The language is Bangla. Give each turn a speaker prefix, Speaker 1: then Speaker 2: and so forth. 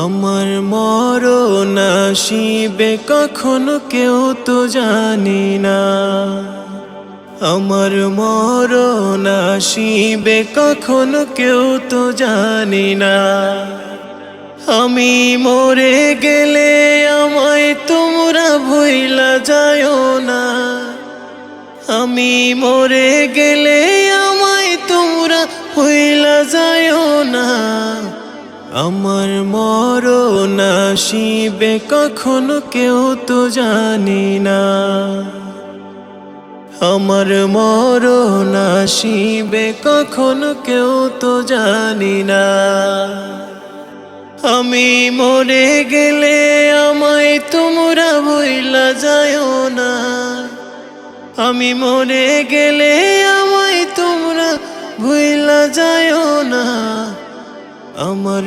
Speaker 1: আমার মরণ আসিবে কখনো কেউ তো জানি না, আমার মরণ আসিবে কখনো কেউ তো জানি না। আমি মরে গেলে আমায় তোমরা ভুইলা যায়ও না, আমি মরে গেলে আমায় তোমরা ভুইলা যায়ও না। আমার মরণ আসিবে কখনো কেউ তো জানি না, আমার মরণ আসিবে কখনো কেউ তো জানি না। আমি মরে গেলে আমায় তোমরা ভুইলা যায়ও না, আমি মরে গেলে আমায় তোমরা ভুইলা যায়ও না। আমার